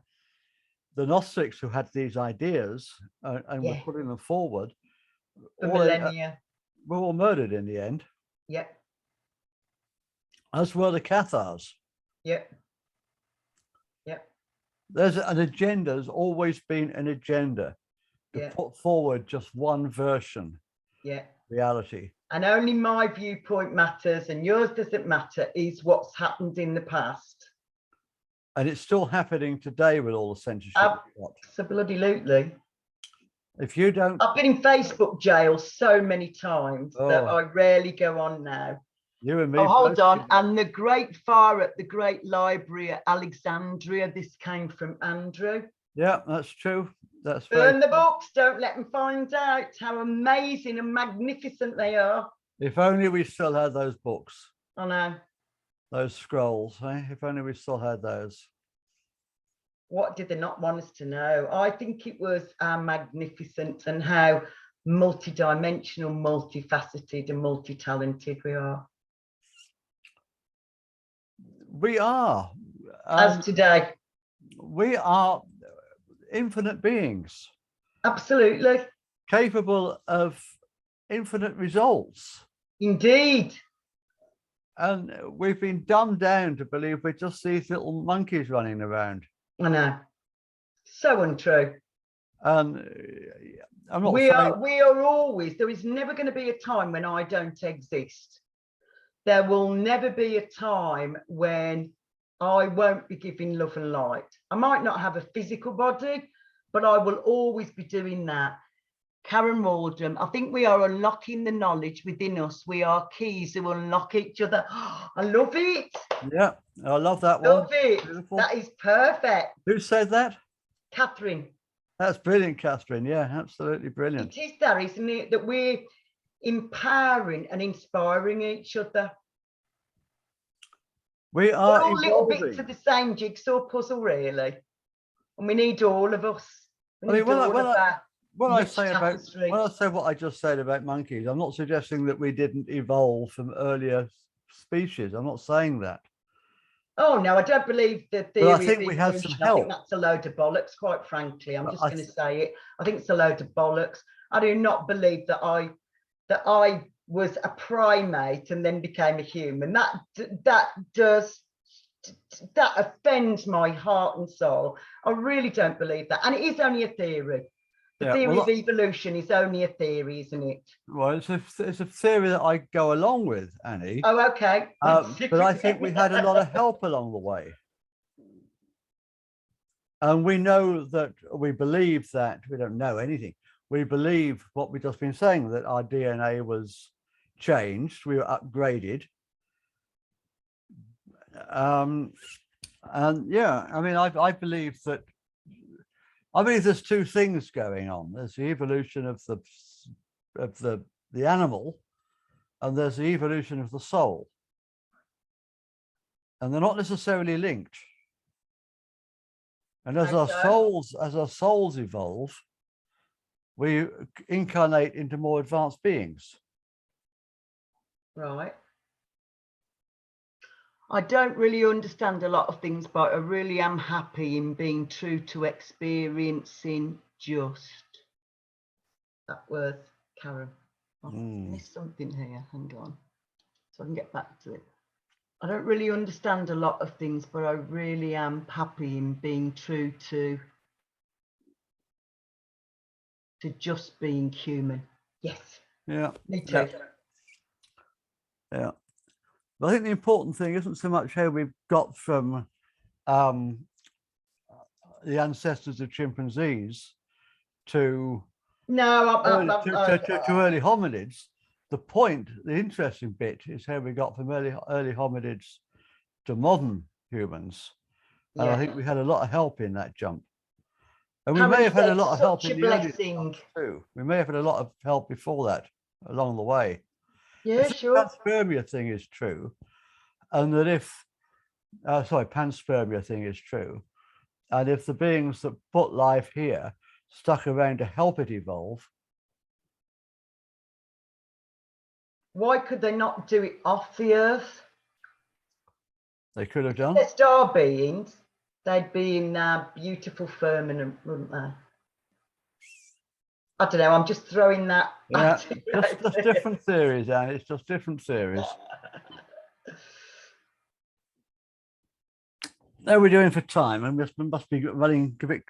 Gnostics who had these ideas and were putting them forward for millennia were all murdered in the end. Yep. As were the Cathars. Yep. Yep. There's an agenda. There's always been an agenda to put forward just one version. Yeah. Reality. And only my viewpoint matters, and yours doesn't matter, is what's happened in the past. And it's still happening today with all the censorship. Absolutely. If you don't... I've been in Facebook jail so many times that I rarely go on now. You and me. Oh, hold on. And the great fire at the Great Library at Alexandria, this came from Andrew. Yeah, that's true. That's burn the books. Don't let them find out how amazing and magnificent they are. If only we still had those books. I know. Those scrolls, eh? If only we still had those. What did they not want us to know? I think it was our magnificence and how multidimensional, multifaceted and multi-talented we are. We are. As today. We are infinite beings. Absolutely. Capable of infinite results. Indeed. And we've been dumbed down to believe we're just these little monkeys running around. I know. So untrue. I'm not we saying... we are always, there is never going to be a time when I don't exist. There will never be a time when I won't be giving love and light. I might not have a physical body, but I will always be doing that. Karen Waldron, I think we are unlocking the knowledge within us. We are keys to unlock each other. I love it. Yeah, I love that one. Love it. Beautiful. That is perfect. Who said that? Catherine. That's brilliant, Catherine. Yeah, absolutely brilliant. It is that, isn't it? That we're empowering and inspiring each other. We are all little bits of the same jigsaw puzzle, really. And we need all of us. I mean, when I say what I just said about monkeys, I'm not suggesting that we didn't evolve from earlier species. I'm not saying that. Oh no, I don't believe the theory. But I think we have some help. I think that's a load of bollocks, quite frankly. I'm just going to say it. I think it's a load of bollocks. I do not believe that I was a primate and then became a human. That offends my heart and soul. I really don't believe that. And it is only a theory. The theory of evolution is only a theory, isn't it? Well, it's a theory that I go along with, Annie. Oh, okay. But I think we had a lot of help along the way. And we know that, we believe that, we don't know anything. We believe what we've just been saying, that our DNA was changed, we were upgraded. And yeah, I mean, I believe that, I believe there's two things going on. There's the evolution of the animal, and there's the evolution of the soul. And they're not necessarily linked. And as our souls evolve, we incarnate into more advanced beings. Right. I don't really understand a lot of things, but I really am happy in being true to experiencing just that word, Karen. I missed something here. Hang on, so I can get back to it. I don't really understand a lot of things, but I really am happy in being true to just being human. Yes. Yeah. Me too. Yeah. But I think the important thing isn't so much how we've got from the ancestors of chimpanzees to early hominids. point, the interesting bit is how we got from early hominids to modern humans. And I think we had a lot of help in that jump. And we may have had a lot of help in the early jumps too. We may have had a lot of help before that along the way. Yeah, sure. Panspermia thing is true. And that if, panspermia thing is true. And if the beings that put life here stuck around to help it evolve. Why could they not do it off the Earth? They could have done. If they're star beings, they'd be in their beautiful firmament, wouldn't they? I don't know, I'm just throwing that. Yeah, just different theories, Anne. It's just different theories. How are we doing for time? And we must be running a bit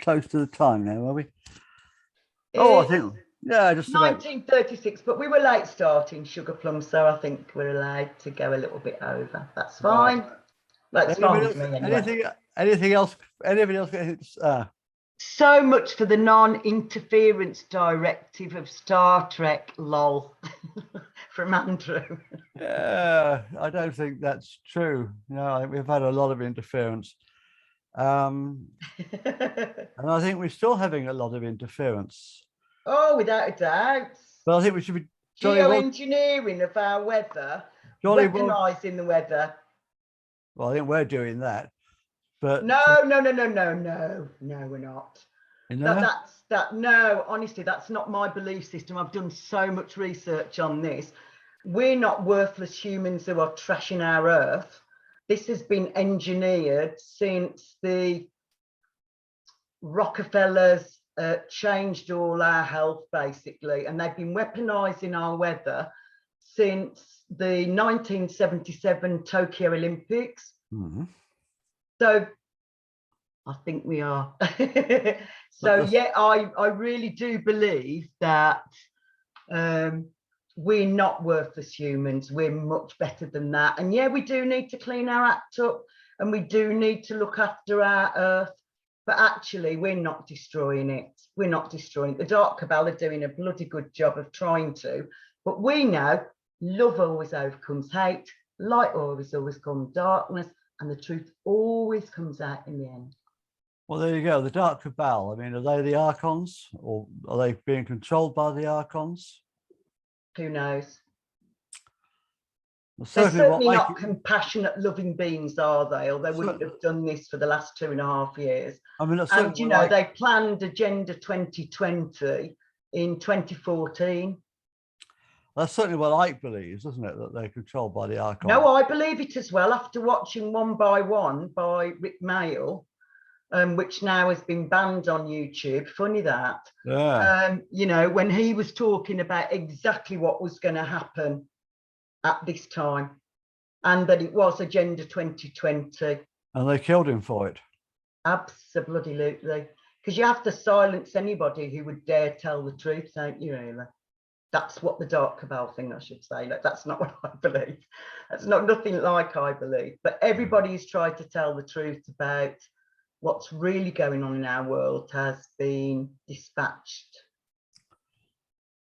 close to the time now, are we? I think, yeah, just 1936, but we were late starting Sugar Plum, so I think we're allowed to go a little bit over. That's fine. Right. That's fine with me anyway. Anything else? So much for the non-interference directive of Star Trek, lol, from Andrew. Yeah, I don't think that's true. No, I think we've had a lot of interference. And I think we're still having a lot of interference. Oh, without a doubt. But I think we should be geoengineering of our weather, weaponising the weather. Well, I think we're doing that. But no, we're not. No, honestly, that's not my belief system. I've done so much research on this. We're not worthless humans who are trashing our Earth. This has been engineered since the Rockefellers changed all our health, basically, and they've been weaponizing our weather since the 1977 Tokyo Olympics. Mm-hmm. So I think we are. So yeah, I really do believe that we're not worthless humans. We're much better than that. And yeah, we do need to clean our act up, and we do need to look after our Earth. But actually, we're not destroying it. We're not destroying it. The Dark Cabal are doing a bloody good job of trying to. But we know love always overcomes hate. Light always overcomes darkness. And the truth always comes out in the end. Well, there you go. The Dark Cabal. I mean, are they the Archons, or are they being controlled by the Archons? Who knows? Well, they're certainly not compassionate, loving beings, are they? Or they wouldn't have done this for the last 2.5 years. I mean, and you know, they planned Agenda 2020 in 2014. That's certainly what Ike believes, isn't it? That they're controlled by the Archons. No, I believe it as well. After watching One by One by Rick Mail, which now has been banned on YouTube. Funny that. Yeah. You know, when he was talking about exactly what was going to happen at this time, and that it was Agenda 2020. And they killed him for it. Absolutely. Because you have to silence anybody who would dare tell the truth, don't you, really? That's what the Dark Cabal thing, I should say. Like, that's not what I believe. That's nothing like I believe. But everybody's tried to tell the truth about what's really going on in our world has been dispatched.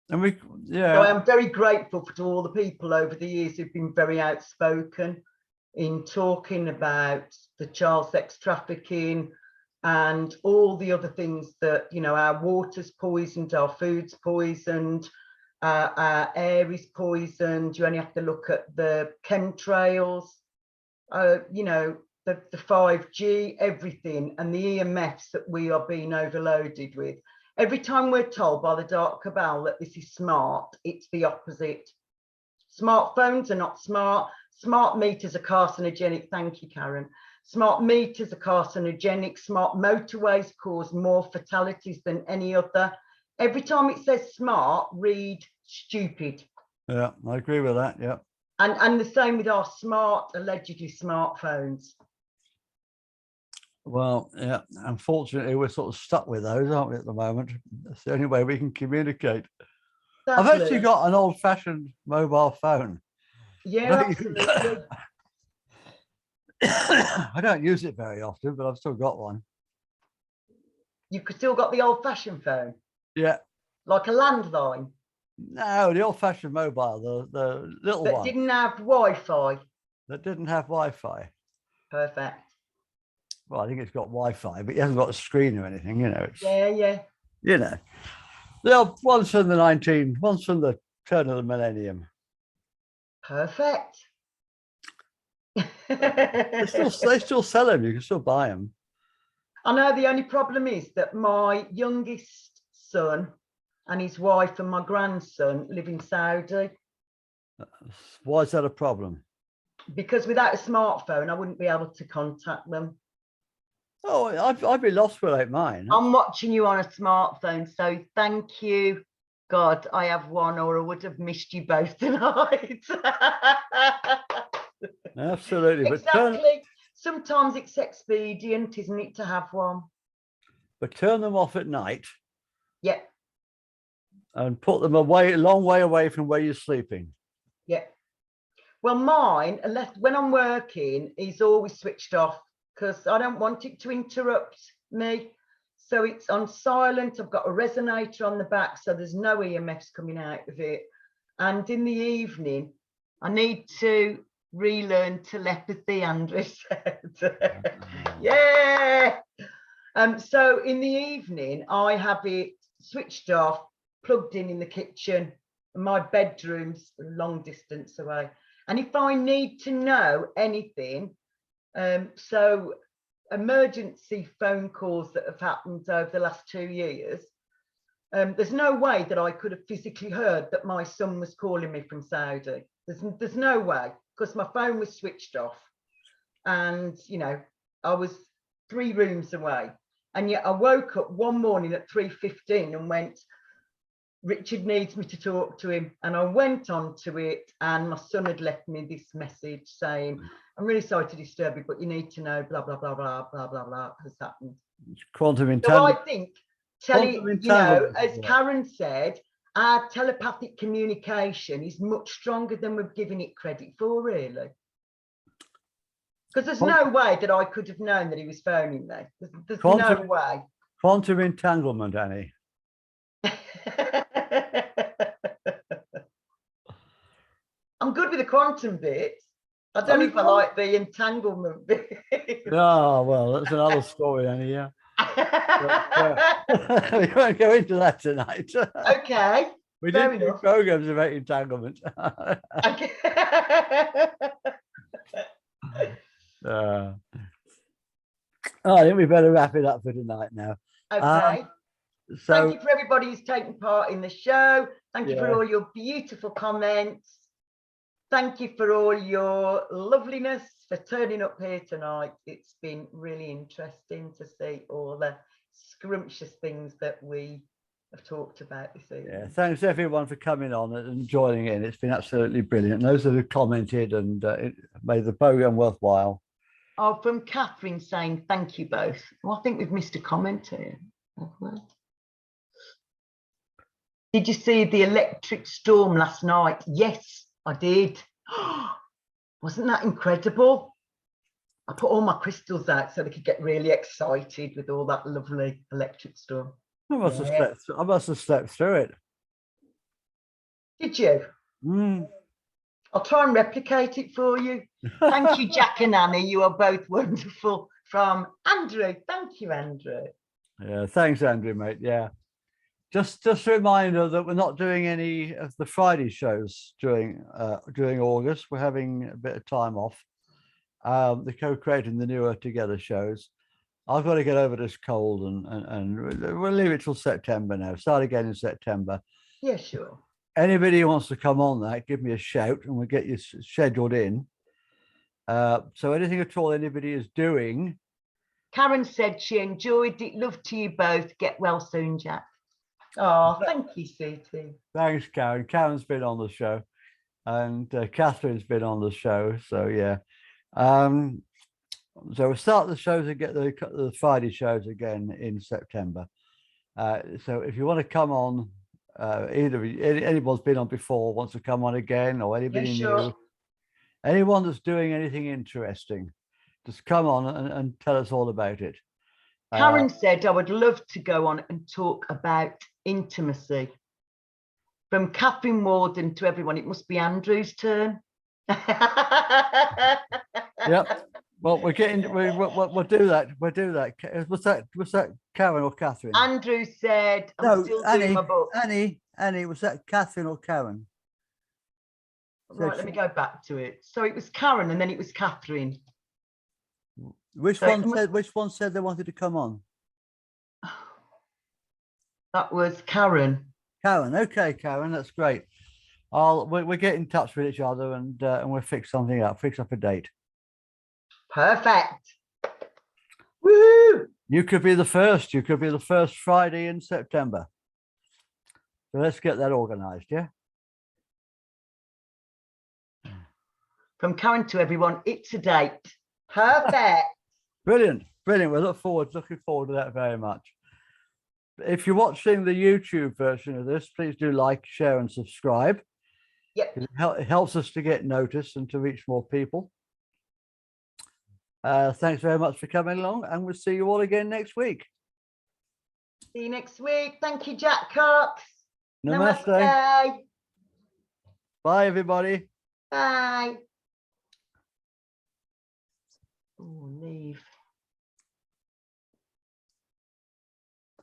And so I am very grateful to all the people over the years who've been very outspoken in talking about the child sex trafficking and all the other things that, you know, our water's poisoned, our food's poisoned, our air is poisoned. You only have to look at the chemtrails, you know, the 5G, everything, and the EMFs that we are being overloaded with. Every time we're told by the Dark Cabal that this is smart, it's the opposite. Smartphones are not smart. Smart meters are carcinogenic. Thank you, Karen. Smart meters are carcinogenic. Smart motorways cause more fatalities than any other. Every time it says smart, read stupid. Yeah, I agree with that. Yeah. And the same with our allegedly smartphones. Well, yeah, unfortunately, we're sort of stuck with those, aren't we, at the moment? That's the only way we can communicate. Exactly. I've actually got an old-fashioned mobile phone. Yeah, absolutely. I don't use it very often, but I've still got one. You've still got the old-fashioned phone? Yeah. Like a landline? No, the old-fashioned mobile, the little That one didn't have Wi-Fi. that didn't have Wi-Fi. Perfect. Well, I think it's got Wi-Fi, but it hasn't got a screen or anything. You know, it's Yeah. the one's from one's from the turn of the millennium. Perfect. They still sell them. You can still buy them. I know the only problem is that my youngest son and his wife and my grandson live in Saudi. Why is that a problem? Because without a smartphone, I wouldn't be able to contact them. Oh, I'd be lost without mine. I'm watching you on a smartphone, so thank you. God, I have one, or I would have missed you both tonight. Absolutely. Exactly. Sometimes it's expedient, isn't it, to have one? But turn them off at night. Yeah. And put them away, a long way away from where you're sleeping. Yeah. Well, mine, when I'm working, is always switched off because I don't want it to interrupt me. So it's on silent. I've got a resonator on the back, so there's no EMFs coming out of it. And in the evening, I need to relearn telepathy, Andrew said. Yeah. So in the evening, I have it switched off, plugged in the kitchen. My bedroom's a long distance away. And if I need to know anything, so emergency phone calls that have happened over the last 2 years, there's no way that I could have physically heard that my son was calling me from Saudi. There's no way, because my phone was switched off. And, you know, I was 3 rooms away. And yet I woke up one morning at 3:15 and went, Richard needs me to talk to him. And I went on to it, and my son had left me this message saying, I'm really sorry to disturb you, but you need to know blah, blah, blah, blah, blah, blah, blah has happened. Quantum entanglement. So I think, you know, as Karen said, our telepathic communication is much stronger than we've given it credit for, really. Because there's no way that I could have known that he was phoning me. There's no way. Quantum entanglement, Annie. I'm good with the quantum bit. I don't know if I like the entanglement bit. Oh, well, that's another story, Annie, yeah. We won't go into that tonight. Okay. We did 2 programs about entanglement. Okay. I think we better wrap it up for tonight now. Okay. So, thank you for everybody who's taken part in the show. Thank you for all your beautiful comments. Thank you for all your loveliness, for turning up here tonight. It's been really interesting to see all the scrumptious things that we have talked about this evening. Yeah, thanks everyone for coming on and joining in. It's been absolutely brilliant. Those that have commented and it made the program worthwhile. Oh, from Catherine saying thank you both. Well, I think we've missed a comment here. Did you see the electric storm last night? Yes, I did. Wasn't that incredible? I put all my crystals out so they could get really excited with all that lovely electric storm. I must have slept through it. Did you? Mm. I'll try and replicate it for you. Thank you, Jack and Annie. You are both wonderful. From Andrew. Thank you, Andrew. Yeah, thanks, Andrew, mate. Yeah. Just a reminder that we're not doing any of the Friday shows during August. We're having a bit of time off. The co-creating the newer together shows. I've got to get over this cold and we'll leave it till September now. Start again in September. Yeah, sure. Anybody who wants to come on that, give me a shout and we'll get you scheduled in. So anything at all anybody is doing. Karen said she enjoyed it. Love to you both. Get well soon, Jack. Oh, thank you, sweetie. Thanks, Karen. Karen's been on the show and Catherine's been on the show. So, yeah. So we'll start the shows and get the Friday shows again in September. So if you want to come on, either anyone's been on before wants to come on again, or anybody new, anyone that's doing anything interesting, just come on and tell us all about it. Karen said, I would love to go on and talk about intimacy. From Catherine Warden to everyone, it must be Andrew's turn. Yep. Well, we'll do that. We'll do that. Was that Karen or Catherine? Andrew said, I'm still doing my book. Annie, was that Catherine or Karen? Right, let me go back to it. So it was Karen and then it was Catherine. Which one said they wanted to come on? That was Karen. Karen, okay, Karen, that's great. We'll get in touch with each other and we'll fix something up, fix up a date. Perfect. Woo! You could be the first. You could be the first Friday in September. So let's get that organized, yeah? From Karen to everyone, it's a date. Perfect. Brilliant. Brilliant. We looking forward to that very much. If you're watching the YouTube version of this, please do like, share, and subscribe. Yep. It helps us to get noticed and to reach more people. Thanks very much for coming along, and we'll see you all again next week. See you next week. Thank you, Jack Cox. Namaste. Namaste. Bye, everybody. Bye. Oh,